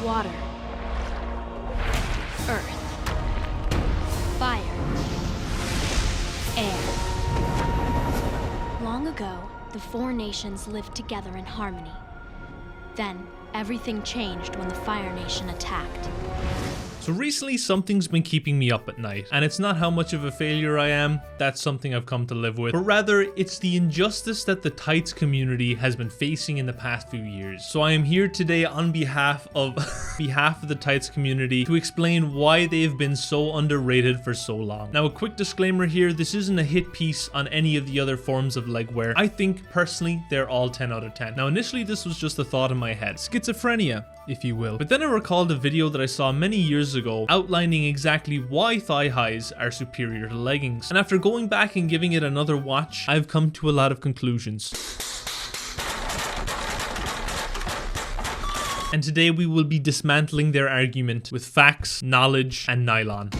water, earth, fire, air. Long ago, the four nations lived together in harmony. Then, everything changed when the Fire Nation attacked. So recently something's been keeping me up at night, and it's not how much of a failure I am, that's something I've come to live with, but rather it's the injustice that the tights community has been facing in the past few years. So I am here today on behalf of the tights community to explain why they've been so underrated for so long. Now a quick disclaimer here, this isn't a hit piece on any of the other forms of legwear. I think personally they're all 10 out of 10. Now initially this was just a thought in my head, schizophrenia if you will, but then I recalled a video that I saw many years ago outlining exactly why thigh highs are superior to leggings, and after going back and giving it another watch, I've come to a lot of conclusions. And today we will be dismantling their argument with facts, knowledge, and nylon.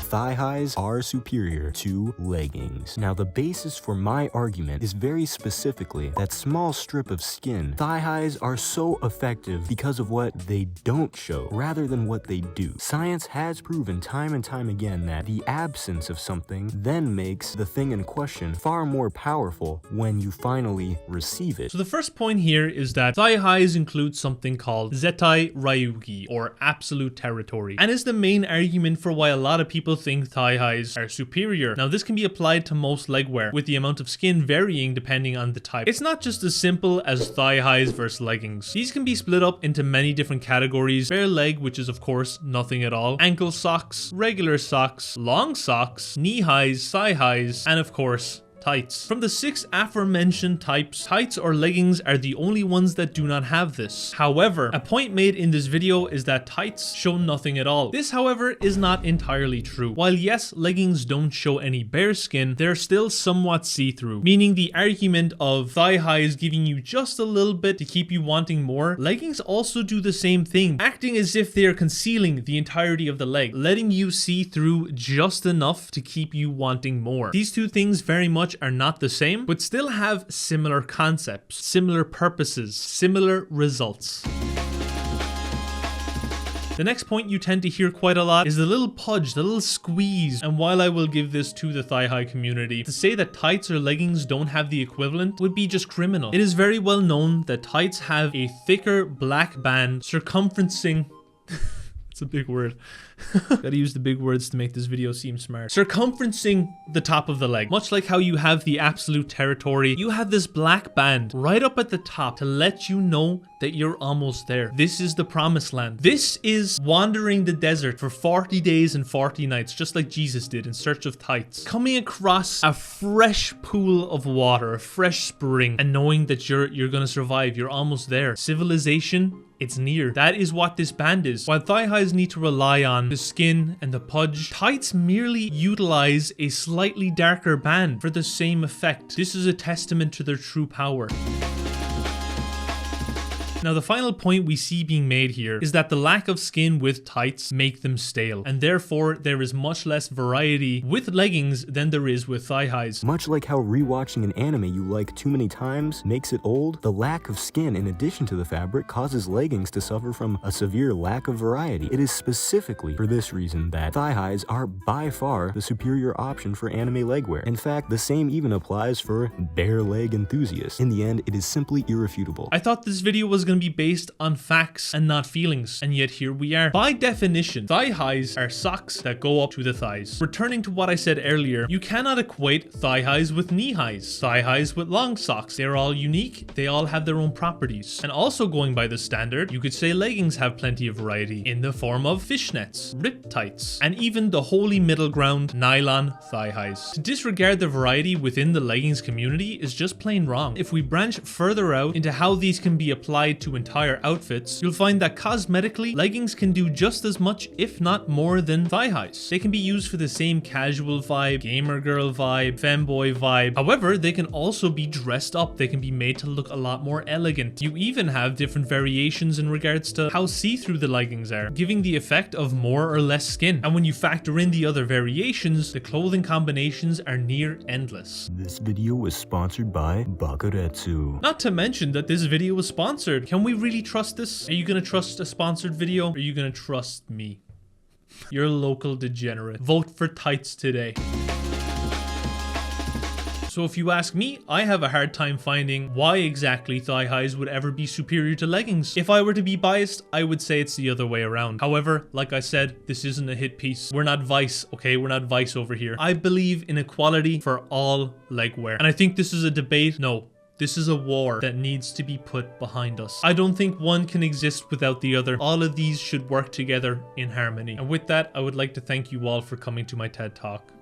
Thigh highs are superior to leggings. Now the basis for my argument is very specifically that small strip of skin. Thigh highs are so effective because of what they don't show rather than what they do. Science has proven time and time again that the absence of something then makes the thing in question far more powerful when you finally receive it. So the first point here is that thigh highs include something called Zetai Ryugi, or absolute territory, and is the main argument for why a lot of people think thigh highs are superior. Now this can be applied to most legwear, with the amount of skin varying depending on the type. It's not just as simple as thigh highs versus leggings. These can be split up into many different categories: bare leg, which is of course nothing at all, ankle socks, regular socks, long socks, knee highs, thigh highs, and of course tights. From the 6 aforementioned types, tights or leggings are the only ones that do not have this. However, a point made in this video is that tights show nothing at all. This, however, is not entirely true. While yes, leggings don't show any bare skin, they're still somewhat see-through, meaning the argument of thigh highs giving you just a little bit to keep you wanting more, leggings also do the same thing, acting as if they are concealing the entirety of the leg, letting you see through just enough to keep you wanting more. These two things very much are not the same, but still have similar concepts, similar purposes, similar results. The next point you tend to hear quite a lot is the little pudge, the little squeeze. And while I will give this to the thigh high community, to say that tights or leggings don't have the equivalent would be just criminal. It is very well known that tights have a thicker black band circumferencing it's a big word. Gotta use the big words to make this video seem smart. Circumferencing the top of the leg. Much like how you have the absolute territory, you have this black band right up at the top to let you know that you're almost there. This is the promised land. This is wandering the desert for 40 days and 40 nights, just like Jesus did in search of tights. Coming across a fresh pool of water, a fresh spring, and knowing that you're gonna survive, you're almost there. Civilization, it's near. That is what this band is. While thigh highs need to rely on the skin and the pudge, tights merely utilize a slightly darker band for the same effect. This is a testament to their true power. Now the final point we see being made here is that the lack of skin with tights make them stale, and therefore there is much less variety with leggings than there is with thigh highs. Much like how rewatching an anime you like too many times makes it old, the lack of skin in addition to the fabric causes leggings to suffer from a severe lack of variety. It is specifically for this reason that thigh highs are by far the superior option for anime legwear. In fact, the same even applies for bare leg enthusiasts. In the end, it is simply irrefutable. I thought this video was going to be based on facts and not feelings, and yet here we are. By definition, thigh highs are socks that go up to the thighs. Returning to what I said earlier, you cannot equate thigh highs with knee highs, thigh highs with long socks. They're all unique, they all have their own properties. And also going by the standard, you could say leggings have plenty of variety in the form of fishnets, rip tights, and even the holy middle ground, nylon thigh highs. To disregard the variety within the leggings community is just plain wrong. If we branch further out into how these can be applied to entire outfits, you'll find that cosmetically, leggings can do just as much, if not more, than thigh highs. They can be used for the same casual vibe, gamer girl vibe, femboy vibe. However, they can also be dressed up. They can be made to look a lot more elegant. You even have different variations in regards to how see-through the leggings are, giving the effect of more or less skin. And when you factor in the other variations, the clothing combinations are near endless. This video was sponsored by Bakuretsu. Not to mention that this video was sponsored. Can we really trust this? Are you gonna trust a sponsored video? Or are you gonna trust me? You're a local degenerate. Vote for tights today. So if you ask me, I have a hard time finding why exactly thigh highs would ever be superior to leggings. If I were to be biased, I would say it's the other way around. However, like I said, this isn't a hit piece. We're not Vice, okay? We're not Vice over here. I believe in equality for all leg wear. And I think this is a debate. No. This is a war that needs to be put behind us. I don't think one can exist without the other. All of these should work together in harmony. And with that, I would like to thank you all for coming to my TED Talk.